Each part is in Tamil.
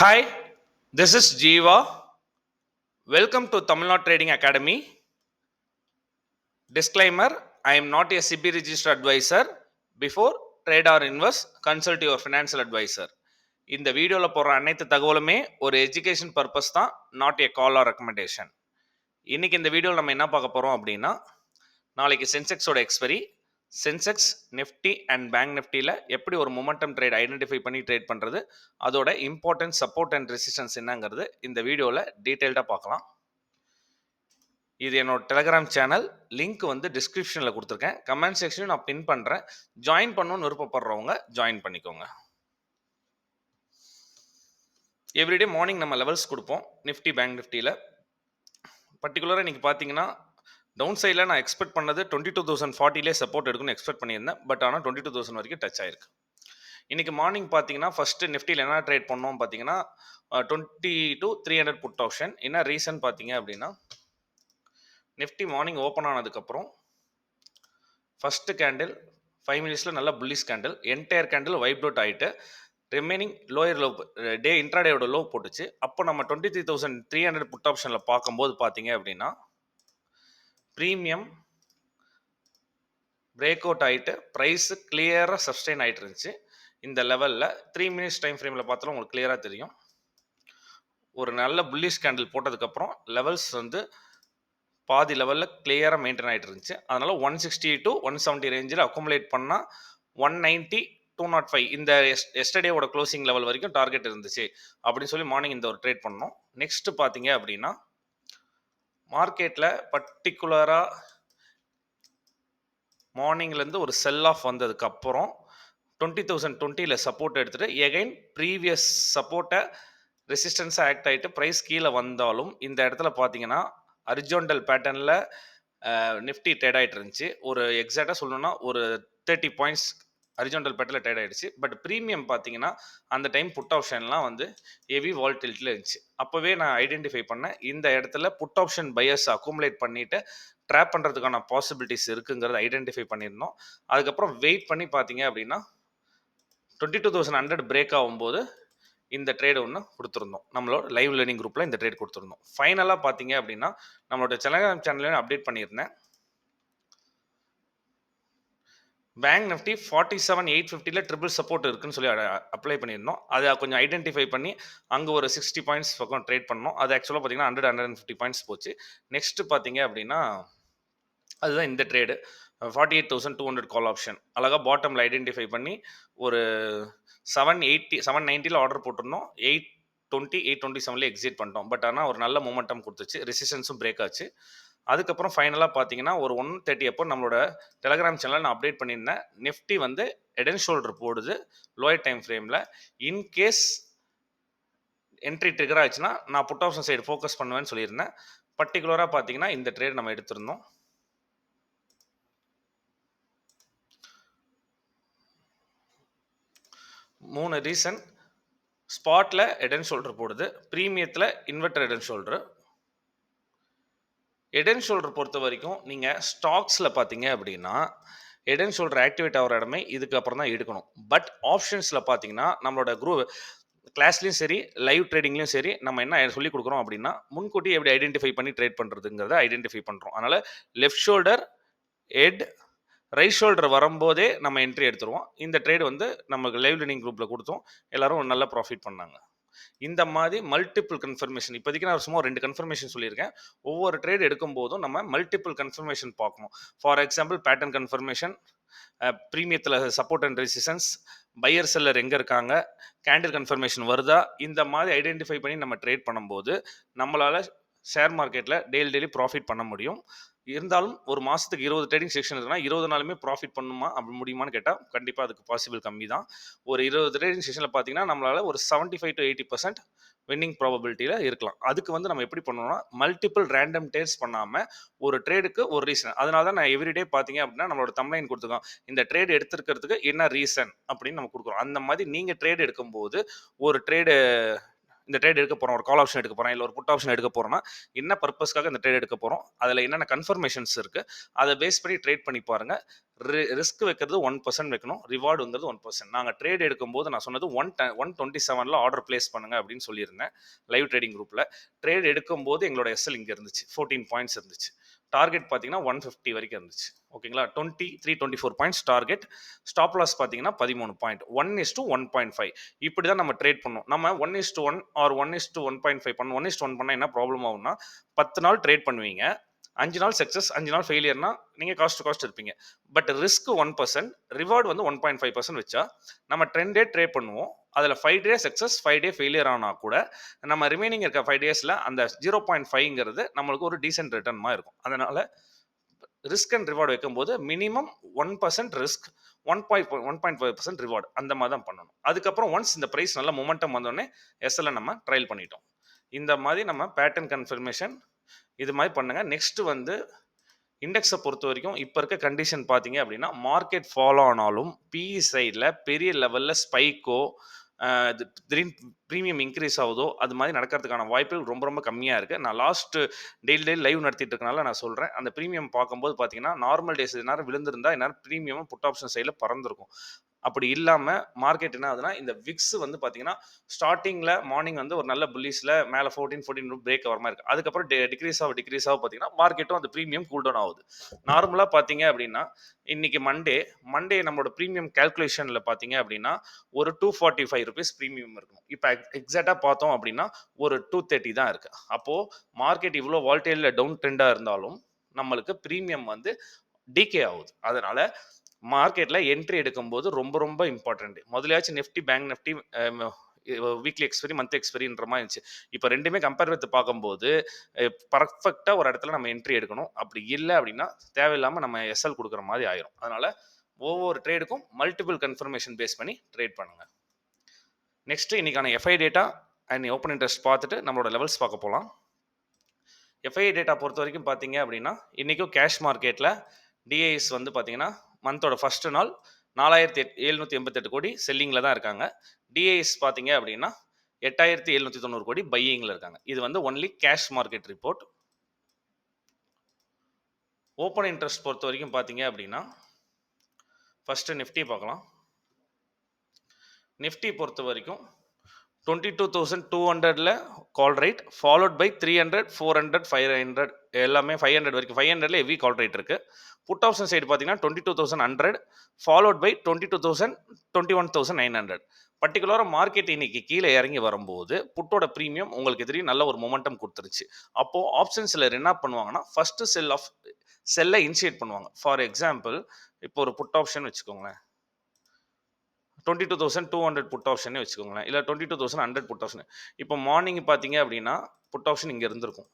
Hi, this is Jeeva. Welcome to Tamil Nadu Trading Academy. Disclaimer: I am not a CB registered advisor. Before trade or invest, consult your financial advisor. இந்த வீடியோவில் போடுற அனைத்து தகவலுமே ஒரு எஜுகேஷன் பர்பஸ் தான், not a call or recommendation. இன்னைக்கு இந்த வீடியோவில் நம்ம என்ன பார்க்க போகிறோம் அப்படின்னா, நாளைக்கு சென்செக்ஸோட expiry, Sensex, Nifty and bank நிஃப்டியில் எப்படி ஒரு மொமெண்டம் ட்ரேட் ஐடென்டிஃபை பண்ணி ட்ரேட் பண்ணுறது, அதோட இம்பார்ட்டன்ட் சப்போர்ட் அண்ட் ரெசிஸ்டன்ஸ் என்னங்கிறது இந்த வீடியோவில் டீட்டெயில்டாக பார்க்கலாம். இது என்னோட டெலகிராம் சேனல் லிங்க் வந்து டிஸ்கிரிப்ஷனில் கொடுத்துருக்கேன். கமெண்ட் செக்ஷனையும் நான் பின் பண்ணுறேன். ஜாயின் பண்ணணும்னு விருப்பப்படுறவங்க ஜாயின் பண்ணிக்கோங்க. எவ்ரிடே மார்னிங் நம்ம லெவல்ஸ் கொடுப்போம் நிஃப்டி பேங்க் நிஃப்டியில். பர்டிகுலராக இன்றைக்கி பார்த்தீங்கன்னா டவுன் சைடில் நான் எக்ஸ்பெக்ட் பண்ணது 22,040 சப்போர்ட் எடுக்கணும்னு எக்ஸ்பெக்ட் பண்ணியிருந்தேன். பட் ஆனால் 22,000 வரைக்கும் டச் ஆயிருக்கு. இன்றைக்கி மார்னிங் பார்த்தீங்கன்னா ஃபஸ்ட்டு நிஃப்டியில் என்ன ட்ரேட் பண்ணோம் பார்த்தீங்கன்னா 22,300 புட் ஆப்ஷன். என்ன ரீசன் பார்த்தீங்க அப்படின்னா, நிஃப்டி மார்னிங் ஓப்பன் ஆனதுக்கப்புறம் ஃபஸ்ட்டு கேண்டில் 5 மினிட்ஸில் நல்லா bullish candle, entire candle vibe out ஆகிட்டு ரிமைனிங் லோயர் லோ டே இன்ட்ராடேயோட லோ போட்டுச்சு. அப்போ நம்ம 23,300 புட் ஆப்ஷனில் பார்க்கும்போது பார்த்தீங்க அப்படின்னா ப்ரீமியம் பிரேக் அவுட் ஆகிட்டு ப்ரைஸு கிளியராக சஸ்டெயின் ஆகிட்டு இருந்துச்சு. இந்த லெவலில் 3 மினிட்ஸ் டைம் ஃப்ரேமில் பார்த்தாலும் உங்களுக்கு கிளியராக தெரியும். ஒரு நல்ல புல்லிஷ் கேண்டில் போட்டதுக்கப்புறம் லெவல்ஸ் வந்து பாதி லெவலில் கிளியராக மெயின்டைன் ஆகிட்டு இருந்துச்சு. அதனால் 160 to 170 ரேஞ்சில் அக்குமுலேட் பண்ணால் 190, 205 இந்த எஸ்டர்டேவோட க்ளோசிங் லெவல் வரைக்கும் டார்கெட் இருந்துச்சு அப்படின்னு சொல்லி மார்னிங் இந்த ஒரு ட்ரேட் பண்ணோம். நெக்ஸ்ட் பார்த்தீங்க அப்படின்னா மார்க்கெட்டில் பர்டிகுலராக மார்னிங்லேருந்து ஒரு செல் ஆஃப் வந்ததுக்கப்புறம் 20,020 சப்போர்ட் எடுத்துகிட்டு எகைன் ப்ரீவியஸ் சப்போர்ட்டை ரெசிஸ்டன்ஸாக ஆக்ட் ஆகிட்டு ப்ரைஸ் கீழே வந்தாலும் இந்த இடத்துல பார்த்தீங்கன்னா ஹரிஜான்டல் பேட்டர்னில் நிஃப்டி ட்ரேட் ஆகிட்டு இருந்துச்சு. ஒரு எக்ஸாக்டாக சொல்லணும்னா ஒரு 30 பாயிண்ட்ஸ் ஹரிஜான்டல் பேட்டர்னில் ட்ரேட் ஆகிடுச்சு. பட் ப்ரீமியம் பார்த்தீங்கன்னா அந்த டைம் புட் ஆப்ஷன்லாம் வந்து ஹெவி வால்டிலிட்டியில் இருந்துச்சு. அப்போவே நான் ஐடென்டிஃபை பண்ணேன், இந்த இடத்துல புட் ஆப்ஷன் பையர்ஸ் அக்குமுலேட் பண்ணிவிட்டு ட்ராப் பண்ணுறதுக்கான பாசிபிலிட்டிஸ் இருக்குங்கிறத ஐடென்டிஃபை பண்ணியிருந்தோம். அதுக்கப்புறம் வெயிட் பண்ணி பார்த்தீங்க அப்படின்னா 22,100 பிரேக் ஆகும்போது இந்த ட்ரேட் ஒன்று கொடுத்துருந்தோம். நம்மளோட லைவ் லேர்னிங் குரூப்பில் இந்த ட்ரேட் கொடுத்துருந்தோம். ஃபைனலாக பார்த்தீங்க அப்படின்னா நம்மளோட டெலகிராம் சேனல்லையும் அப்டேட் பண்ணியிருந்தேன். பேங்க் நிஃப்டி 47,850 ட்ரிபிள் சப்போர்ட் இருக்குன்னு சொல்லி அப்ளை பண்ணியிருந்தோம். அதை கொஞ்சம் ஐடென்டிஃபை பண்ணி அங்கே ஒரு 60 பாயிண்ட்ஸ் பக்கம் ட்ரேட் பண்ணோம். அது ஆக்சுவலாக பார்த்தீங்கன்னா 150 பாயிண்ட்ஸ் போச்சு. நெக்ஸ்ட் பார்த்தீங்க அப்படின்னா அதுதான் இந்த ட்ரேடு 48,200 கால் ஆப்ஷன் அழகாக பாட்டமில் ஐடென்டிஃபை பண்ணி ஒரு 790 ஆர்டர் போட்டிருந்தோம். 827 எக்ஸிட் பண்ணிட்டோம். பட் ஆனால் ஒரு நல்ல மூமெண்டம் கொடுத்துச்சு, ரெசிஸ்டன்ஸும் பிரேக் ஆச்சு. அதுக்கப்புறம் ஃபைனலாக பார்த்தீங்கன்னா ஒரு 130 அப்போ நம்மளோட டெலகிராம் சேனலில் நான் அப்டேட் பண்ணியிருந்தேன். நிஃப்டி வந்து ஹெட் அண்ட் ஷோல்டர் போடுது லோயர் டைம் ஃப்ரேமில். இன்கேஸ் என்ட்ரி ட்ரிகர் ஆச்சுன்னா நான் புட் ஆப்ஷன் சைடு ஃபோக்கஸ் பண்ணுவேன்னு சொல்லியிருந்தேன். பர்டிகுலராக பார்த்தீங்கன்னா இந்த ட்ரேட் நம்ம எடுத்திருந்தோம். மூணு ரீசன்: ஸ்பாட்டில் ஹெட் அண்ட் ஷோல்டர் போடுது, ப்ரீமியத்தில் inverter head and shoulder. Head and shoulder பொறுத்த வரைக்கும் நீங்கள் ஸ்டாக்ஸில் பார்த்தீங்க அப்படின்னா ஹெட் அண்ட் ஷோல்டர் ஆக்டிவேட் ஆகிற இடமே இதுக்கப்புறம் தான் எடுக்கணும். பட் ஆப்ஷன்ஸில் பார்த்தீங்கன்னா நம்மளோட கிளாஸ்லையும் சரி லைவ் ட்ரேடிங்லையும் சரி நம்ம என்ன சொல்லி கொடுக்குறோம் அப்படின்னா முன்கூட்டி எப்படி ஐடென்டிஃபை பண்ணி ட்ரேட் பண்ணுறதுங்கிறத ஐடென்டிஃபை பண்ணுறோம். அதனால் left shoulder head right shoulder வரும்போதே நம்ம என்ட்ரி எடுத்துருவோம். இந்த ட்ரேட் வந்து நமக்கு லைவ் லேர்னிங் குரூப்பில் கொடுத்தோம், எல்லாரும் நல்லா ப்ராஃபிட் பண்ணாங்க. இந்த மாதிரி மல்டிபிள் கன்ஃபர்மேஷன், இப்போதைக்கு நான் சும்மா 2 கன்ஃபர்மேஷன் சொல்லியிருக்கேன். ஒவ்வொரு ட்ரேட் எடுக்கும் போதும் நம்ம மல்டிபிள் கன்ஃபர்மேஷன் பார்க்கணும். ஃபார் எக்ஸாம்பிள் பேட்டர்ன் கன்ஃபர்மேஷன், ப்ரீமியத்தில் support and resistance, buyer seller எங்கே இருக்காங்க, கேண்டில் கன்ஃபர்மேஷன் வருதா, இந்த மாதிரி ஐடென்டிஃபை பண்ணி நம்ம ட்ரேட் பண்ணும்போது நம்மளால் ஷேர் மார்க்கெட்டில் டெய்லி ப்ராஃபிட் பண்ண முடியும். இருந்தாலும் ஒரு மாதத்துக்கு 20 ட்ரேடிங் செக்ஷன் இருக்குன்னா 20 நாளுமே ப்ராஃபிட் பண்ணுமா அப்படி முடியுமான்னு கேட்டால் கண்டிப்பாக அதுக்கு பாசிபிள் கம்மி தான். ஒரு 20 ட்ரேடிங் செக்ஷனில் பார்த்தீங்கன்னா நம்மளால் ஒரு 75 to 80% வின்னிங் ப்ராபபிலிட்டியில் இருக்கலாம். அதுக்கு வந்து நம்ம எப்படி பண்ணணும்னா மல்டிபிள் ரேண்டம் ட்ரேட்ஸ் பண்ணாமல் ஒரு ட்ரேடுக்கு ஒரு ரீசன். அதனால தான் நான் எவ்ரிடே பார்த்தீங்க அப்படின்னா நம்மளோட தம்ப்லைன் கொடுத்துருக்கோம், இந்த ட்ரேட் எடுத்துருக்கிறதுக்கு என்ன ரீசன் அப்படின்னு நம்ம கொடுக்குறோம். அந்த மாதிரி நீங்கள் ட்ரேட் எடுக்கும்போது ஒரு ட்ரேடு இந்த ட்ரேட் எடுக்க போகிறோம், ஒரு கால் ஆப்ஷன் எடுக்க போகிறோம், இல்லை ஒரு புட் ஆப்ஷன் எடுக்க போகிறோம்னா என்ன பர்பஸ்க்காக இந்த ட்ரேட் எடுக்க போகிறோம், அதில் என்னென்ன கன்ஃபர்மேஷன்ஸ் இருக்குது, அதை பேஸ் பண்ணி ட்ரேட் பண்ணி பாருங்கள். ரிஸ்க் வைக்கிறது 1% வைக்கணும், ரிவார்டுங்கிறது 1%. நாங்கள் ட்ரேட் எடுக்கும்போது நான் சொன்னது 127 ஆர்டர் பிளேஸ் பண்ணுங்க அப்படின்னு சொல்லியிருந்தேன் லைவ் ட்ரேடிங் குரூப்பில். ட்ரேட் எடுக்கும்போது எங்களோட எஸ்எல் இங்கே இருந்துச்சு, 14 பாயிண்ட்ஸ் இருந்துச்சு. டார்கெட் பார்த்தீங்கன்னா 150 வரைக்கும் இருந்துச்சு. ஓகேங்களா, 24 பாயிண்ட்ஸ் டார்கெட். ஸ்டாப் லாஸ் பார்த்தீங்கன்னா 13 பாயிண்ட். 1:1.5 இப்படி தான் நம்ம ட்ரேட் பண்ணோம். நம்ம 1:1 ஆர் 1:1.5 பண்ணோம். 1:1 பண்ணால் என்ன ப்ராப்ளம் ஆகும்னா, 10 நாள் ட்ரேட் பண்ணுவீங்க, 5 நாள் சக்ஸஸ், 5 நாள் ஃபெயிலியர்னா நீங்கள் காஸ்ட் இருப்பீங்க. பட் ரிஸ்க் 1%, ரிவார்டு வந்து 1.5% வச்சா நம்ம 10 டே ட்ரேட் பண்ணுவோம். அதில் 5 டே சக்ஸஸ், 5 டே ஃபெயிலியர் ஆனால் கூட நம்ம ரிமைனிங் இருக்க 5 டேஸில் அந்த 0.5ங்கிறது நம்மளுக்கு ஒரு டீசென்ட் ரிட்டர்ன் இருக்கும். அதனால் ரிஸ்க் அண்ட் ரிவார்டு வைக்கும்போது மினிமம் 1% ரிஸ்க், 1.5% ரிவார்டு, அந்த மாதிரி தான் பண்ணணும். அதுக்கப்புறம் ஒன்ஸ் இந்த ப்ரைஸ் நல்ல மொமெண்டம் வந்தோடனே எஸ்எல்ல நம்ம ட்ரையல் பண்ணிட்டோம். இந்த மாதிரி நம்ம பேட்டர்ன் கன்ஃபர்மேஷன் இது மாதிரி பண்ணுங்க. நெக்ஸ்ட் வந்து இண்டெக்ஸை பொறுத்த வரைக்கும் இப்போ இருக்க கண்டிஷன் பார்த்தீங்க அப்படின்னா, மார்க்கெட் ஃபாலோ ஆனாலும் பிஇ சைடில் பெரிய லெவலில் ஸ்பைக்கோ திடீர்னு ப்ரீமியம் இன்க்ரீஸ் ஆகுதோ அது மாதிரி நடக்கிறதுக்கான வாய்ப்புகள் ரொம்ப ரொம்ப கம்மியாக இருக்குது. நான் லாஸ்ட் டெய்லி லைவ் நடத்திட்டு இருக்கனால நான் சொல்கிறேன். அந்த ப்ரீமியம் பார்க்கும்போது பார்த்தீங்கன்னா, நார்மல் டேஸ் நேரம் விழுந்திருந்தா நேரம் ப்ரீமியம் புட் ஆப்ஷன் சைடில் பறந்துருக்கும். அப்படி இல்லாமல் மார்க்கெட் என்ன ஆகுதுன்னா, இந்த விக்ஸ் வந்து பார்த்தீங்கன்னா ஸ்டார்டிங்கில் மார்னிங் வந்து ஒரு நல்ல புல்லிஸில் மேலே 14 பிரேக் வர மாதிரி இருக்குது. அதுக்கப்புறம் டிக்ரீஸ் ஆக பார்த்தீங்கன்னா மார்க்கெட்டும் அந்த ப்ரீமியம் கூல் டவுன் ஆகுது. நார்மலாக பார்த்தீங்க அப்படின்னா இன்னைக்கு மண்டே நம்மளோட ப்ரீமியம் கேல்குலேஷனில் பார்த்தீங்க அப்படின்னா ஒரு 245 ருபீஸ் ப்ரீமியம் இருக்கணும். இப்போ எக்ஸாக்டாக பார்த்தோம் அப்படின்னா ஒரு 230 தான் இருக்குது. அப்போது மார்க்கெட் இவ்வளோ வால்டேலில் டவுன் ட்ரெண்டாக இருந்தாலும் நம்மளுக்கு ப்ரீமியம் வந்து டிகே ஆகுது. அதனால மார்க்கெட்ல என்ட்ரி எடுக்கும்போது ரொம்ப ரொம்ப இம்பார்ட்டன்ட். முதலையாச்சும் Nifty, bank Nifty weekly expiry, month எக்ஸ்பைரின்ற மாதிரி இருந்துச்சு. இப்போ ரெண்டுமே கம்பேர் வித்து பார்க்கும்போது பர்ஃபெக்டாக ஒரு இடத்துல நம்ம என்ட்ரி எடுக்கணும். அப்படி இல்லை அப்படின்னா தேவையில்லாமல் நம்ம எஸ்எல் கொடுக்குற மாதிரி ஆயிரும். அதனால ஒவ்வொரு ட்ரேடுக்கும் மல்டிபிள் கன்ஃபர்மேஷன் பேஸ் பண்ணி ட்ரேட் பண்ணுங்க. நெக்ஸ்ட் இன்னைக்கான FI data and open interest பார்த்துட்டு நம்மளோட லெவல்ஸ் பார்க்க போகலாம். எஃப்ஐ டேட்டா பொறுத்த வரைக்கும் பார்த்தீங்க அப்படின்னா இன்றைக்கும் கேஷ் மார்க்கெட்டில் டிஐஎஸ் வந்து பார்த்தீங்கன்னா மந்தோட ஃபர்ஸ்ட் நாள் 4788 கோடி செல்லிங்கில் தான் இருக்காங்க. டிஐஎஸ் பார்த்தீங்க அப்படின்னா 8790 கோடி பையிங்கில் இருக்காங்க. இது வந்து only cash market report. Open interest பொறுத்த வரைக்கும் பார்த்தீங்க அப்படின்னா ஃபர்ஸ்ட் நிஃப்டி பார்க்கலாம். நிஃப்டி பொறுத்த வரைக்கும் 22,200ல கால் ரேட், ஃபாலோட் பை 300, 400, 500, எல்லாமே 500 வரைக்கும். 500ல ஹெவி கால் ரேட் இருக்கு. புட் ஆப்ஷன் சைடு பார்த்தீங்கன்னா 22,100, ஃபாலோட் பை 22,000, 21,900. பர்டிகுலராக மார்க்கெட் இன்னைக்கு கீழே இறங்கி வரும்போது புட்டோட ப்ரீமியம் உங்களுக்கு தெரியும் நல்ல ஒரு மொமெண்டம் கொடுத்துருச்சு. அப்போ ஆப்ஷன்ஸில் என்ன பண்ணுவாங்கன்னா ஃபர்ஸ்ட் செல்லை இனிஷியேட் பண்ணுவாங்க. ஃபார் எக்ஸாம்பிள் இப்போ ஒரு புட் ஆப்ஷன் வச்சுக்கோங்களேன், 22,200 புட் ஆப்ஷனே வச்சுக்கோங்களேன், இல்லை 22,100 புட் ஆப்ஷன். இப்போ மார்னிங் பார்த்தீங்க அப்படின்னா புட் ஆப்ஷன் இங்கே இருந்திருக்கும்.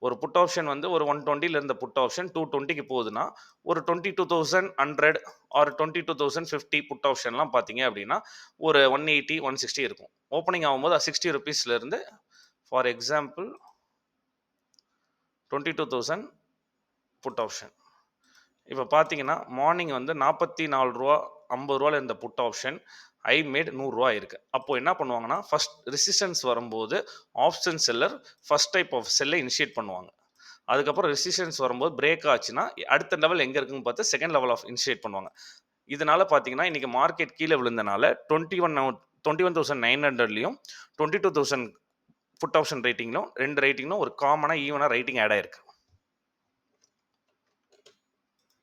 ஒரு புட் ஆப்ஷன் வந்து ஒரு 120ல இருந்த புட் ஆப்ஷன் 220க்கு போகுதுன்னா ஒரு 22,100 ஆர் 22,050 புட் ஆப்ஷன்லாம் பார்த்தீங்க அப்படின்னா ஒரு 180, 160 இருக்கும். ஓப்பனிங் ஆகும்போது 60 ருபீஸ்லேருந்து ஃபார் எக்ஸாம்பிள் 22,000 புட் ஆப்ஷன் இப்போ பார்த்தீங்கன்னா மார்னிங் வந்து 44 ரூபா 50 ரூபாயில் இருந்த புட் ஆப்ஷன் ஐ மேட் 100 ரூபா இருக்கு. அப்போ என்ன பண்ணுவாங்கன்னா ஃபர்ஸ்ட் ரெசிஸ்டன்ஸ் வரும்போது option seller first type of செல்லை இனிஷியேட் பண்ணுவாங்க. அதுக்கப்புறம் ரெசிஸ்டன்ஸ் வரும்போது பிரேக் ஆச்சுன்னா அடுத்த லெவல் எங்கே இருக்குன்னு பார்த்து செகண்ட் லெவல் ஆஃப் இனிஷியேட் பண்ணுவாங்க. இதனால பார்த்தீங்கன்னா இன்னைக்கு மார்க்கெட் கீழே விழுந்தனால 21,900லையும் 22,000 புட் ஆப்ஷன் ரேட்டிங்லும் ரெண்டு ரேட்டிங்லும் ஒரு காமனாக ஈவனாக ரேட்டிங் ஆட் ஆயிருக்கு.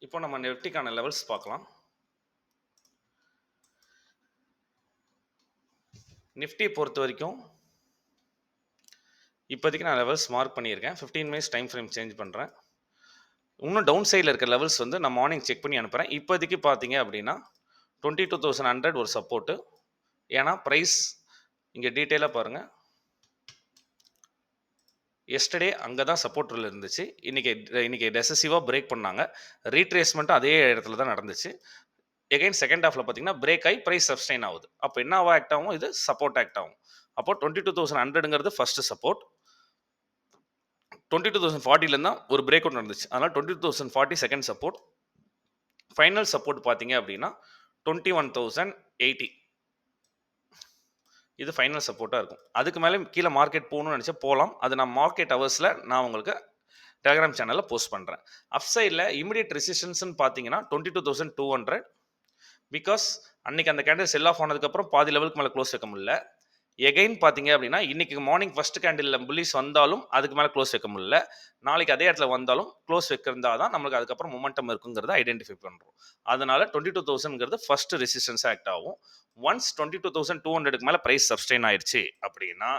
இப்போ நம்ம நிஃப்டிக்கான லெவல்ஸ் பார்க்கலாம். நிஃப்டி பொறுத்த வரைக்கும் இப்போதைக்கு நான் லெவல்ஸ் மார்க் பண்ணியிருக்கேன். 15 மினிட்ஸ் டைம் ஃப்ரேம் சேஞ்ச் பண்ணுறேன். இன்னும் டவுன் சைடில் இருக்க லெவல்ஸ் வந்து நான் மார்னிங் செக் பண்ணி அனுப்புகிறேன். இப்போதைக்கு பார்த்தீங்க அப்படின்னா 22,100 ஒரு சப்போர்ட்டு. ஏன்னா ப்ரைஸ் இங்கே டீட்டெயிலாக பாருங்கள், எஸ்டர்டே அங்கே தான் சப்போர்ட்டில் இருந்துச்சு. இன்னைக்கு டெசசிவாக பிரேக் பண்ணாங்க. ரீட்ரேஸ்மெண்ட்டும் அதே இடத்துல தான் நடந்துச்சு. எகைன் செகண்ட் ஹாஃபில் பார்த்தீங்கன்னா பிரேக் ஆகி ப்ரைஸ் சப்ஸ்டைன் ஆகுது. அப்போ என்னவா ஆக்ட் ஆகும், இது சப்போர்ட் ஆக்ட் ஆகும். அப்போ 22,100ங்கிறது ஃபர்ஸ்ட் சப்போர்ட். 22,040 தான் ஒரு பிரேக் அவுட் நடந்துச்சு. அதனால் 22,040 செகண்ட் சப்போர்ட். ஃபைனல் சப்போர்ட் பார்த்தீங்க அப்படின்னா 21,080. இது ஃபைனல் சப்போர்ட்டாக இருக்கும். அதுக்கு மேலே கீழே மார்க்கெட் போகணும்னு நினச்சா போகலாம். அது நான் மார்க்கெட் ஹவர்ஸில் நான் உங்களுக்கு டெலகிராம் சேனலில் போஸ்ட் பண்ணுறேன். அப் சைடில் இமிடியட் ரெசிஸ்டன்ஸ்னு பார்த்தீங்கன்னா 22,200. பிகாஸ் அன்னைக்கு அந்த கேண்டில் செல் ஆஃப் ஆனதுக்கப்புறம் பாதி லெவலுக்கு மேலே க்ளோஸ் வைக்க முடியல. எகைன் பார்த்தீங்க அப்படின்னா இன்னைக்கு மார்னிங் ஃபர்ஸ்ட் கேண்டில் புல்லிஷ் வந்தாலும் அதுக்கு மேலே க்ளோஸ் வைக்க முடியல. நாளைக்கு அதே இடத்துல வந்தாலும் க்ளோஸ் வைக்கிறதா தான் நம்மளுக்கு அதுக்கப்புறம் மொமெண்டம் இருக்குங்கிறத ஐடென்டிஃபை பண்ணுறோம். அதனால 22,000ங்கிறது ஃபர்ஸ்ட் ரெசிஸ்டன்ஸ் ஆக்ட் ஆகும். ஒன்ஸ் 22,200க்கு மேலே ப்ரைஸ் சப்ஸ்டெயின் ஆயிடுச்சு அப்படின்னா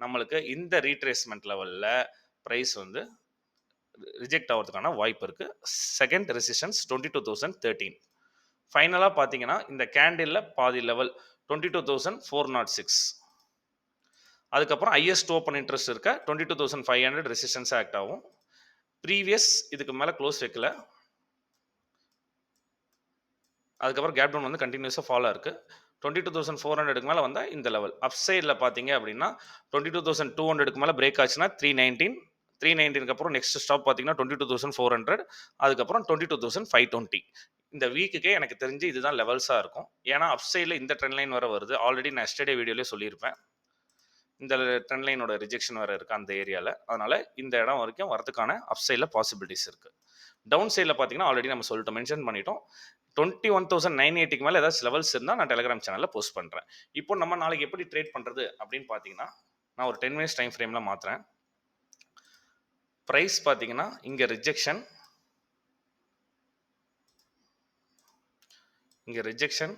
நம்மளுக்கு இந்த ரீட்ரேஸ்மெண்ட் லெவலில் ப்ரைஸ் வந்து ரிஜெக்ட் ஆகிறதுக்கான வாய்ப்பு இருக்குது. Second resistance 22,013. ஃபைனலாக பார்த்தீங்கன்னா இந்த கேண்டிலில் பாதி லெவல் 22,406. அதுக்கப்புறம் ஹையஸ்ட் ஓப்பன் இன்ட்ரெஸ்ட் இருக்க 22,500 ரெசிஸ்டன்ஸ் ஆக்ட் ஆகும். ப்ரீவியஸ் இதுக்கு மேலே க்ளோஸ் வைக்கல. அதுக்கப்புறம் கேப் டவுன் வந்து கண்டினியூஸாக ஃபாலோ இருக்குது. 22,400க்கு மேலே வந்தால் இந்த லெவல். அப் சைடில் பார்த்தீங்க அப்படின்னா 22,200க்கு மேலே பிரேக் ஆச்சுன்னா 319. 319க்கு அப்புறம் நெக்ஸ்ட் ஸ்டாப் பார்த்தீங்கன்னா 22,400. அதுக்கப்புறம் 22,520. இந்த வீக்குக்கே எனக்கு தெரிஞ்சு இதுதான் லெவல்ஸாக இருக்கும். ஏன்னா அப் சைடில் இந்த ட்ரெண்ட் லைன் வர வருது. ஆல்ரெடி நான் எஸ்டர்டே வீடியோலேயே சொல்லியிருப்பேன். இந்த ட்ரெண்ட் லைனோட ரிஜெக்ஷன் வேறு இருக்குது அந்த ஏரியாவில். அதனால் இந்த இடம் வரைக்கும் வரதுக்கான அப் சைடில் பாசிபிலிட்டிஸ் இருக்குது. டவுன் சைடில் பார்த்தீங்கன்னா ஆல்ரெடி நம்ம சொல்லிட்டு மென்ஷன் பண்ணிட்டோம். 21,980க்கு மேலே ஏதாச்சும் லெவல்ஸ் இருந்தால் நான் டெலிகிராம் சேனலில் போஸ்ட் பண்ணுறேன். இப்போ நம்ம நாளைக்கு எப்படி ட்ரேட் பண்ணுறது அப்படின்னு பார்த்தீங்கன்னா நான் ஒரு 10 மினிட்ஸ் டைம் ஃப்ரேமில் மாற்றுறேன். ப்ரைஸ் பார்த்தீங்கன்னா இங்கே ரிஜெக்ஷன், இங்கே ரிஜெக்ஷன்.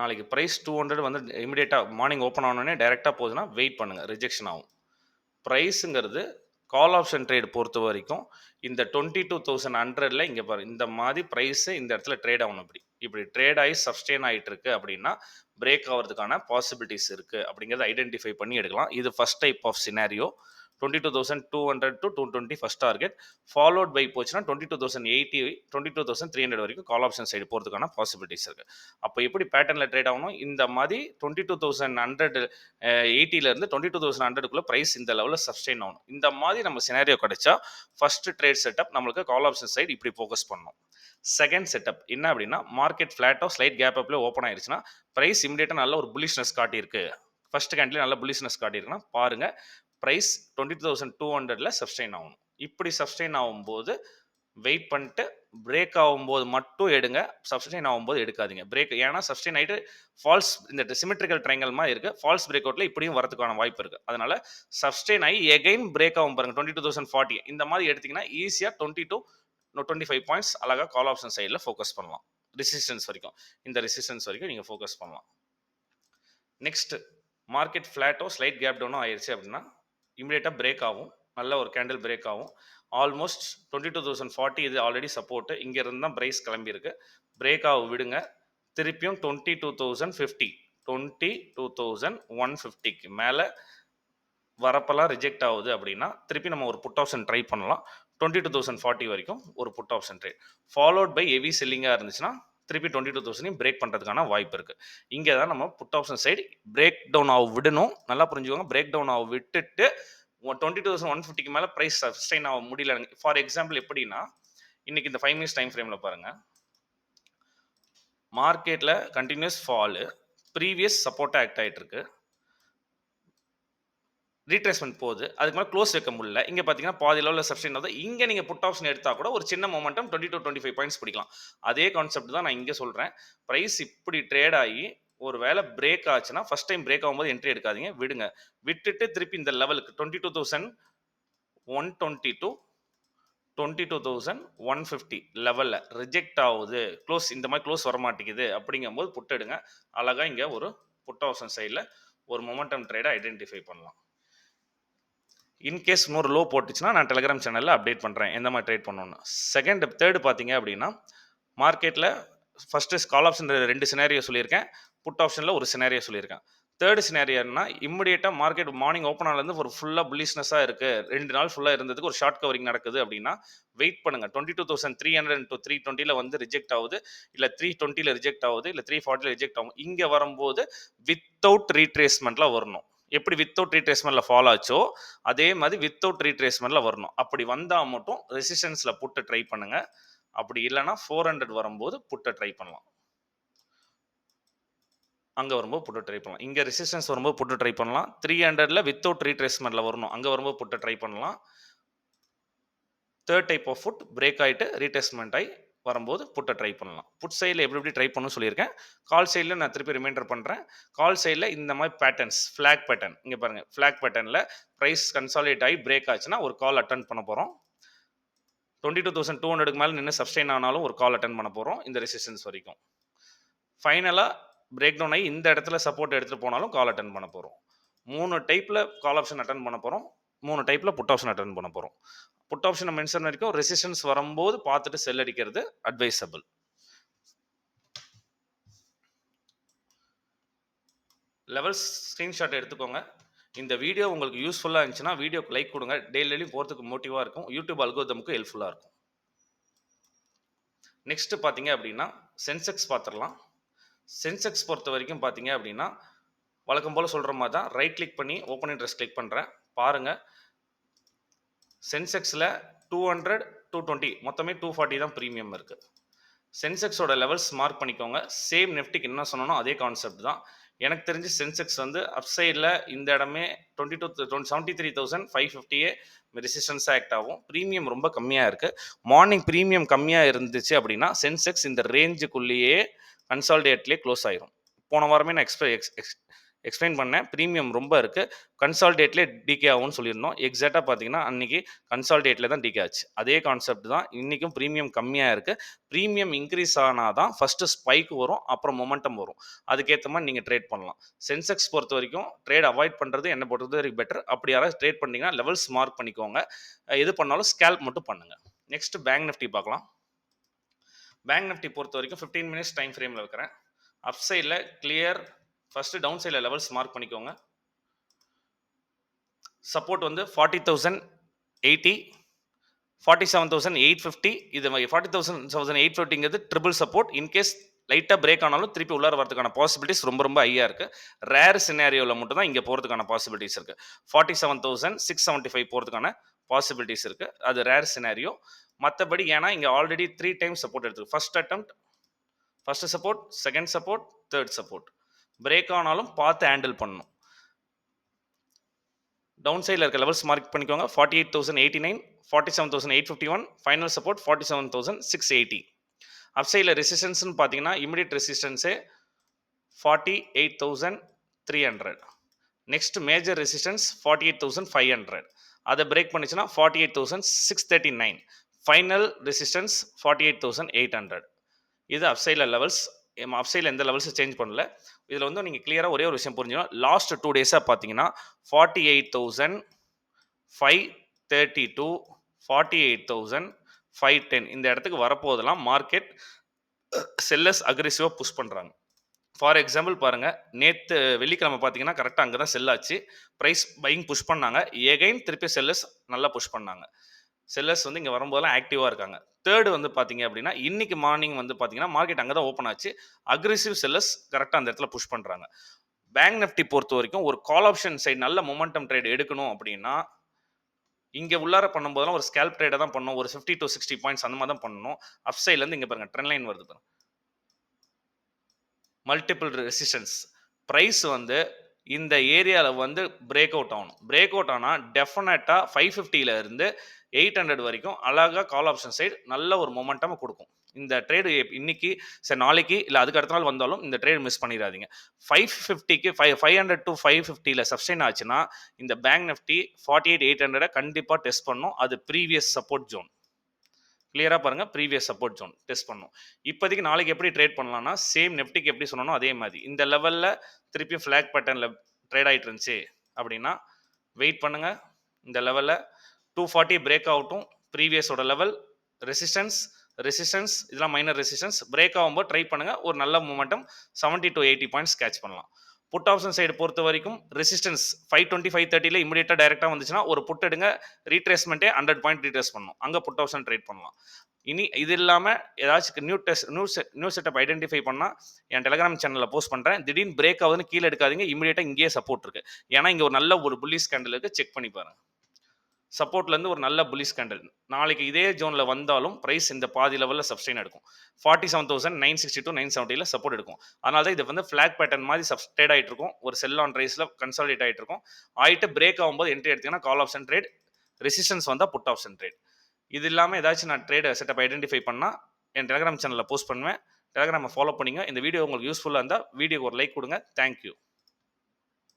நாளைக்கு ப்ரைஸ் 200 வந்து இமிடியேட்டாக மார்னிங் ஓப்பன் ஆனோடனே டைரெக்டாக போகுதுன்னா வெயிட் பண்ணுங்கள், ரிஜெக்ஷன் ஆகும். ப்ரைஸுங்கிறது கால் ஆப்ஷன் ட்ரேட் பொறுத்த வரைக்கும் இந்த 22,100ல் இங்கே பாரு இந்த மாதிரி ப்ரைஸு இந்த இடத்துல ட்ரேட் ஆகணும். இப்படி ட்ரேட் ஆகி சப்ஸ்டெயின் ஆகிட்டு இருக்கு அப்படின்னா பிரேக் ஆகிறதுக்கான பாசிபிலிட்டிஸ் இருக்குது அப்படிங்கிறத ஐடென்டிஃபை பண்ணி எடுக்கலாம். இது first type of scenario. 22,200 to 220 first target, followed by போச்சுன்னா 22,080 22,300 வரைக்கும் கால் ஆப்ஷன் சைடு போகிறதுக்கான பாசிபிலிட்டிஸ் இருக்குது. அப்போ எப்படி பேட்டர்னில் ட்ரேட் ஆகணும், இந்த மாதிரி 22,180லேருந்து 22,100க்குள்ளே ப்ரைஸ் இந்த லெவலில் சப்ஸ்டெயின் ஆகணும். இந்த மாதிரி நம்ம சினாரியோ கிடைச்சா ஃபர்ஸ்ட் ட்ரேட் செட்டப் நம்மளுக்கு கால் ஆப்ஷன் சைடு இப்படி ஃபோக்கஸ் பண்ணணும். செகண்ட் செட்டப் என்ன அப்படின்னா மார்க்கெட் ஃப்ளாட்டோ ஸ்லைட் கேப் அப்ல ஓப்பன் ஆயிருச்சுன்னா ப்ரைஸ் இமிடியேட்டாக நல்ல ஒரு புல்லிஷ்னஸ் காட்டியிருக்கு. ஃபர்ஸ்ட் கேண்டில் நல்ல புல்லிஷ்னஸ் காட்டியிருக்குன்னா பாருங்க ப்ரைஸ் 22,200ல சப்ஸ்டெயின் ஆகணும். இப்படி சப்ஸ்டெயின் ஆகும்போது வெயிட் பண்ணிட்டு பிரேக் ஆகும்போது மட்டும் எடுங்க, சப்ஸ்டெயின் ஆகும்போது எடுக்காதீங்க. பிரேக் ஏன்னா சப்ஸ்டெயின் ஆகிட்டு ஃபால்ஸ் இந்த சிமெட்ரிக்கல் ட்ரைங்கல் மாதிரி இருக்குது. ஃபால்ஸ் பிரேக் அவுட்டில் இப்படியும் வரதுக்கான வாய்ப்பு இருக்குது. அதனால சப்ஸ்டெயின் ஆகி எகைன் பிரேக் ஆகும் பாருங்க 22,040 இந்த மாதிரி எடுத்தீங்கன்னா ஈஸியாக 25 பாயிண்ட்ஸ் அழகாக கால் ஆப்ஷன் சைடில் ஃபோக்கஸ் பண்ணலாம். ரெசிஸ்டன்ஸ் வரைக்கும் இந்த ரெசிஸ்டன்ஸ் வரைக்கும் நீங்கள் ஃபோக்கஸ் பண்ணலாம். நெக்ஸ்ட் மார்க்கெட் ஃப்ளாட்டோ ஸ்லைட் கேப் டவுனோ ஆயிடுச்சு அப்படின்னா இமிடியேட்டாக பிரேக் ஆகும், நல்ல ஒரு கேண்டில் பிரேக் ஆகும். ஆல்மோஸ்ட் 22,040 இது ஆல்ரெடி சப்போர்ட்டு. இங்கேருந்து தான் ப்ரைஸ் கிளம்பியிருக்கு. பிரேக் ஆக விடுங்க, திருப்பியும் 22,050 22,150க்கு மேலே வரப்பெல்லாம் ரிஜெக்ட் ஆகுது அப்படின்னா திருப்பி நம்ம ஒரு புட் ஆப்ஷன் ட்ரை பண்ணலாம். 22,040 வரைக்கும் ஒரு put option trade followed by heavy செல்லிங்காக இருந்துச்சுன்னா திருப்பி 22,000 பிரேக் பண்ணுறதுக்கான வாய்ப்பு இருக்குது. இங்கே தான் நம்ம put option side break down ஆக விடணும். நல்லா புரிஞ்சுக்கோங்க, பிரேக் டவுன் ஆக விட்டுட்டு 22,150க்கு மேலே ப்ரைஸ் சஸ்டெயின் ஆக முடியல. ஃபார் எக்ஸாம்பிள் எப்படின்னா இன்னைக்கு இந்த 5 மினிட்ஸ் டைம் ஃப்ரேமில் பாருங்கள், மார்க்கெட்டில் கண்டினியூஸ் ஃபாலு, ப்ரீவியஸ் சப்போர்ட்டாக ஆக்ட் ஆகிட்டு இருக்கு, ரீட்ரேஸ்மெண்ட் போகுது, அதுக்கு மேலே க்ளோஸ் வைக்க முடியல. இங்கே பார்த்தீங்கன்னா பாதி லெவலில் சப்ஸ்டெயின் ஆகுது. இங்கே நீங்கள் புட் ஆப்ஷன் எடுத்தால் கூட ஒரு சின்ன மொமெண்டம் 22-25 பாயிண்ட்ஸ் பிடிக்கலாம். அதே கான்செப்ட் தான் நான் இங்கே சொல்கிறேன். ப்ரைஸ் இப்படி ட்ரேட் ஆகி ஒரு வேளை பிரேக் ஆச்சுன்னா ஃபர்ஸ்ட் டைம் பிரேக் ஆகும்போது என்ட்ரி எடுக்காதீங்க, விடுங்க. விட்டுட்டு திருப்பி இந்த லெவலுக்கு 22,120 to 22,150 லெவலில் ரிஜெக்ட் ஆகுது, க்ளோஸ் இந்த மாதிரி க்ளோஸ் வர மாட்டேங்குது அப்படிங்கும்போது புட் எடுங்க. அழகாக இங்கே ஒரு புட் ஆப்ஷன் சைடில் ஒரு மொமெண்டம் ட்ரேடை ஐடென்டிஃபை பண்ணலாம். இன்கேஸ் இன்னொரு லோ போட்டுச்சுன்னா நான் டெலிகிராம் சேனலில் அப்டேட் பண்ணுறேன் எந்த மாதிரி ட்ரேட் பண்ணணும்னு. தேர்டு பார்த்தீங்க அப்படின்னா மார்க்கெட்டில் ஃபஸ்ட்டு கால் ஆப்ஷன் 2 சினாரியோ சொல்லியிருக்கேன், புட் ஆப்ஷனில் ஒரு சினாரியோ சொல்லியிருக்கேன். தேர்டு சினாரியோன்னா இம்மிடியேட்டாக மார்க்கெட் மார்னிங் ஓப்பன் ஆனதுலேருந்து ஒரு ஃபுல்லாக புல்லிஷ்னஸாக இருக்குது, 2 நாள் ஃபுல்லாக இருந்ததுக்கு ஒரு ஷார்ட் கவரிங் நடக்குது அப்படின்னா வெயிட் பண்ணுங்கள். 22,300 to 320 வந்து ரிஜெக்ட் ஆகுது, இல்லை 320 ரிஜெக்ட் ஆகுது, இல்லை 340 ரிஜெக்ட் ஆகும். இங்கே வரும்போது வித்தவுட் ரீட்ரேஸ்மெண்ட்டில் வரணும். எப்படி வித்தவுட் ரீட்ரேஸ்மெண்ட்டில் ஃபாலோ ஆச்சோ அதே மாதிரி வித்தவுட் ரீட்ரேஸ்மெண்ட்டில் வரணும். அப்படி வந்தால் மட்டும் ரெசிஸ்டன்ஸில் புட்டு ட்ரை பண்ணுங்கள். அப்படி இல்லைனா 400 வரும்போது புட்டை ட்ரை பண்ணலாம். அங்கே வரும்போது புட்டு ட்ரை பண்ணலாம். இங்கே ரெசிஸ்டன்ஸ் வரும்போது புட்டு ட்ரை பண்ணலாம். 300ல் வித்தவுட் ரீட்ரேஸ்மெண்ட்டில் வரணும், அங்கே வரும்போது புட்டை ட்ரை பண்ணலாம். Third type of put break ஆகிட்டு ரீடெஸ்ட்மெண்ட் ஆகி வரும்போது புட்டை ட்ரை பண்ணலாம். புட் சைடில் எப்படி ட்ரை பண்ணணும்னு சொல்லியிருக்கேன். கால் சைடில் நான் திருப்பி ரிமைண்டர் பண்ணுறேன். கால் சைடில் இந்த மாதிரி பேட்டர்ன்ஸ், ஃப்ளாக் பேட்டர்ன் இங்கே பாருங்கள். ஃப்ளாக் பேட்டர்னில் ப்ரைஸ் கன்சாலிடேட் ஆகி பிரேக் ஆச்சுன்னா ஒரு கால் அட்டன் பண்ண போகிறோம். 22,200க்கு மேலே நின்று சப்ஸ்டைன் ஆனாலும் ஒரு கால் அட்டன் பண்ண போகிறோம் இந்த ரெசிஸ்டன்ஸ் வரைக்கும். ஃபைனலாக பிரேக் டவுன் ஆகி இந்த இடத்துல சப்போர்ட் எடுத்துகிட்டு போனாலும் கால் அட்டன் பண்ண போகிறோம். 3 டைப்பில் கால் ஆப்ஷன் அட்டன் பண்ண போகிறோம். 3 டைப்பில் புட் ஆப்ஷன் அட்டன் பண்ண போகிறோம். புட் ஆப்ஷனை மென்ஷன் வரைக்கும் ரெசிஸ்டன்ஸ் வரும்போது பார்த்துட்டு செல் அடிக்கிறது அட்வைசபிள். லெவல்ஸ் ஸ்க்ரீன்ஷாட் எடுத்துக்கோங்க. இந்த வீடியோ உங்களுக்கு யூஸ்ஃபுல்லாக இருந்துச்சுன்னா வீடியோக்கு லைக் கொடுங்க. டெய்லியும் போகிறதுக்கு மோட்டிவாக இருக்கும். யூடியூப் அல்கோரிதமுக்கு ஹெல்ப்ஃபுல்லாக இருக்கும். நெக்ஸ்ட் பார்த்தீங்க அப்படின்னா சென்செக்ஸ் பார்த்துடலாம். சென்செக்ஸ் பொறுத்த வரைக்கும் பார்த்தீங்க அப்படின்னா வழக்கம் போல் சொல்கிற மாதிரி தான் ரைட் கிளிக் பண்ணி ஓப்பன் இன்ட்ரெஸ்ட் கிளிக் பண்ணுறேன். பாருங்கள், சென்செக்ஸில் 200, 220 மொத்தமே 240 தான் ப்ரீமியம் இருக்குது. சென்செக்ஸோட லெவல்ஸ் மார்க் பண்ணிக்கோங்க. சேம் நிஃப்டிக்கு என்ன சொன்னோம் அதே கான்செப்ட் தான். எனக்கு தெரிஞ்சு சென்செக்ஸ் வந்து அப்சைடில் இந்த இடமே 73,550 ரெசிஸ்டன்ஸாக ஆக்ட் ஆகும். ப்ரீமியம் ரொம்ப கம்மியாக இருக்குது. மார்னிங் ப்ரீமியம் கம்மியாக இருந்துச்சு அப்படின்னா சென்செக்ஸ் இந்த ரேஞ்சுக்குள்ளேயே கன்சால்டேட்லேயே க்ளோஸ் ஆயிரும். போன வாரமே நான் எக்ஸ்பிளைன் பண்ணேன். ப்ரீமியம் ரொம்ப இருக்குது, கன்சால்டேட்லேயே டிகே ஆகும்னு சொல்லியிருந்தோம். எக்ஸாக்டாக பார்த்தீங்கன்னா அன்றைக்கி கன்சால்டேட்டில் தான் டிகே ஆச்சு. அதே கான்செப்ட் தான் இன்றைக்கும். ப்ரீமியம் கம்மியாக இருக்குது. ப்ரீமியம் இன்க்ரீஸ் ஆனால் தான் ஃபஸ்ட்டு ஸ்பைக் வரும், அப்புறம் மொமெண்டம் வரும். அதுக்கேற்ற மாதிரி நீங்கள் ட்ரேட் பண்ணலாம். சென்செக்ஸ் பொறுத்த வரைக்கும் ட்ரேட் அவாய்ட் பண்ணுறது என்ன பொறுத்த வரைக்கும் பெட்டர். அப்படி யாராவது ட்ரேட் பண்ணிங்கன்னா லெவல்ஸ் மார்க் பண்ணிக்கோங்க. எது பண்ணாலும் ஸ்கேல்ப் மட்டும் பண்ணுங்கள். நெக்ஸ்ட் பேங்க் நிஃப்டி பார்க்கலாம். பேங்க் நிஃப்டி பொறுத்த வரைக்கும் 15 மினிட்ஸ் டைம் ஃப்ரேமில் வைக்கிறேன். அப் சைடில் கிளியர். ஃபஸ்ட்டு டவுன் சைடில் லெவல்ஸ் மார்க் பண்ணிக்கோங்க. சப்போர்ட் வந்து 40,080, 47,850. இது 40,850ங்கிறது ட்ரிபிள் சப்போர்ட். இன்கேஸ் லைட்டாக பிரேக் ஆனாலும் திருப்பி உள்ளார வரதுக்கான பாசிபிலிட்டிஸ் ரொம்ப ரொம்ப ஹையாக இருக்குது. ரேர் சினாரியோவில் மட்டும் தான் இங்கே போகிறதுக்கான பாசிபிலிட்டிஸ் இருக்குது. 47,675 போகிறதுக்கான பாசிபிலிட்டிஸ் இருக்குது. அது ரேர் சினாரியோ. மற்றபடி ஏன்னா இங்கே ஆல்ரெடி 3 டைம்ஸ் சப்போர்ட் எடுத்துருக்கு. First attempt, first support, second support, third support. Break ஆனாலும் பார்த்து ஹேண்டில் பண்ணணும். டவுன் சைடில் இருக்க லெவல்ஸ் மார்க் பண்ணிக்கோங்க. 48,089, 47,851, ஃபைனல் சப்போர்ட் 47,680. அப் சைடில் ரெசிஸ்டன்ஸ்னு பார்த்தீங்கன்னா இமிடியட் ரெசிஸ்டன்ஸே 48,300. Next major resistance 48,500. அதை பிரேக் பண்ணிச்சுன்னா 48,639. Final resistance 48,800. இது அப் சைடில் லெவல்ஸ். அப்சைடில் எந்த லெவல்ஸ் சேஞ்ச் பண்ணல. இதில் வந்து நீங்கள் கிளியராக ஒரே ஒரு விஷயம் புரிஞ்சுக்கணும். லாஸ்ட் 2 டேஸாக பார்த்தீங்கன்னா 48,532, 48,510 இந்த இடத்துக்கு வரப்போதெல்லாம் மார்க்கெட் செல்லர்ஸ் அக்ரெசிவாக புஷ் பண்ணுறாங்க. ஃபார் எக்ஸாம்பிள் பாருங்கள், நேற்று வெள்ளிக்கிழமை பார்த்தீங்கன்னா கரெக்டாக அங்கே தான் செல்லாச்சு. ப்ரைஸ் பையிங் புஷ் பண்ணாங்க. எகைன் திருப்பி செல்லர்ஸ் நல்லா புஷ் பண்ணாங்க. செல்லர்ஸ் வந்து இங்கே வரும்போதெல்லாம் ஆக்டிவாக இருக்காங்க. தேர்டு வந்து பார்த்தீங்க அப்படின்னா இன்னைக்கு மார்னிங் வந்து பார்த்தீங்கன்னா மார்க்கெட் அங்கே தான் ஓப்பன் ஆச்சு. அக்ரெசிவ் செல்லர்ஸ் கரெக்டாக அந்த இடத்துல புஷ் பண்ணுறாங்க. பேங்க் நிஃப்டி பொறுத்த வரைக்கும் ஒரு கால் ஆப்ஷன் சைடு நல்ல மொமெண்டம் ட்ரேட் எடுக்கணும் அப்படின்னா இங்கே உள்ளார பண்ணும்போதெல்லாம் ஒரு ஸ்கேல்ப் ட்ரேடை தான் பண்ணணும். ஒரு 50 to 60 பாயிண்ட்ஸ் அந்த மாதிரி தான் பண்ணணும். அப் சைட்லேருந்து இங்கே பாருங்கள் ட்ரெண்ட் லைன் வருது பாருங்க. Multiple resistance. ப்ரைஸ் வந்து இந்த ஏரியாவில் வந்து பிரேக் அவுட் ஆகணும். பிரேக் அவுட் ஆனால் டெஃபினட்டாக 550 இருந்து 800 வரைக்கும் அழகாக கால் ஆப்ஷன் சைடு நல்ல ஒரு மொமெண்டம் கொடுக்கும். இந்த ட்ரேடு இன்னைக்கு சரி நாளைக்கு இல்லை அதுக்கு அடுத்த நாள் வந்தாலும் இந்த ட்ரேட் மிஸ் பண்ணிடாதீங்க. 550க்கு 500 to 550 சப்ஸ்டைன் ஆச்சுன்னா இந்த பேங்க் நிஃப்டி 48,800 கண்டிப்பாக டெஸ்ட் பண்ணும். அது ப்ரீவியஸ் சப்போர்ட் ஜோன். கிளியராக பாருங்கள், ப்ரீவியஸ் சப்போர்ட் ஜோன் டெஸ்ட் பண்ணும். இப்போதைக்கு நாளைக்கு எப்படி ட்ரேட் பண்ணலாம்னா சேம் நிஃப்டிக்கு எப்படி சொன்னோம் அதே மாதிரி இந்த லெவலில் திருப்பியும் ஃப்ளாக் பேட்டர்னில் ட்ரேட் ஆகிட்டு இருந்துச்சு அப்படின்னா வெயிட் பண்ணுங்கள். இந்த லெவலில் 240 பிரேக் ஆகட்டும். ப்ரீவியஸோட லெவல் ரெசிஸ்டன்ஸ் இதெல்லாம் மைனர் ரெசிஸ்டன்ஸ். பிரேக் ஆகும்போது ட்ரை பண்ணுங்கள். ஒரு நல்ல மூமெண்டம் 70 to 80 பாயிண்ட்ஸ் கேட்ச் பண்ணலாம். புட் ஆப்ஷன் சைடு பொறுத்த வரைக்கும் ரெசிஸ்டன்ஸ் 520, 530 இமீடியட்டாக டைரெக்டாக வந்துச்சுன்னா ஒரு புட் எடுங்க. ரீட்ரேஸ்மெண்ட்டே 100 பாயிண்ட் ரீட்ரேஸ் பண்ணணும். அங்கே புட் ஆப்ஷன் ட்ரேட் பண்ணலாம். இனி இது இல்லாமல் ஏதாச்சும் நியூ செட்டப் ஐடென்டிஃபை பண்ணால் என் டெலிகிராம் சேனலில் போஸ்ட் பண்ணுறேன். திடீர்னு பிரேக் ஆகுதுன்னு கீழே எடுக்காதீங்க. இமீடியட்டாக இங்கேயே சப்போர்ட் இருக்குது. ஏன்னா இங்கே ஒரு நல்ல ஒரு புல்லிஷ் கேண்டில் இருக்குது. செக் பண்ணி பாருங்கள். சப்போர்ட்லேருந்து ஒரு நல்ல புல்லிஷ் கேண்டில். நாளைக்கு இதே ஜோனில் வந்தாலும் ப்ரைஸ் இந்த பாதி லெவலில் சப்ஸ்டெயின் எடுக்கும். 47,960 970 சப்போர்ட் எடுக்கும். அதனால தான் இது வந்து ஃபிளாக் பேட்டர்ன் மாதிரி ட்ரேட் ஆகிட்டு இருக்கும். ஒரு செல் ஆன் ரைஸில் கன்சாலிடேட் ஆகிட்டு இருக்கும். ஆகிட்டு பிரேக் ஆகும்போது என்ட்ரி எடுத்தீங்கன்னா கால் ஆப்ஷன் ட்ரேட், ரெசிஸ்டன்ஸ் வந்தால் புட் ஆப்ஷன் ட்ரேட். இது இல்லாமல் ஏதாச்சும் நான் ட்ரேட் செட்டப் ஐடென்டிஃபை பண்ணால் என் டெலிகிராம் சேனலில் போஸ்ட் பண்ணுவேன். டெலிகிராமை ஃபாலோ பண்ணிங்க. இந்த வீடியோ உங்களுக்கு யூஸ்ஃபுல்லாக இருந்தால் வீடியோக்கு ஒரு லைக் கொடுங்க. தேங்க்யூ.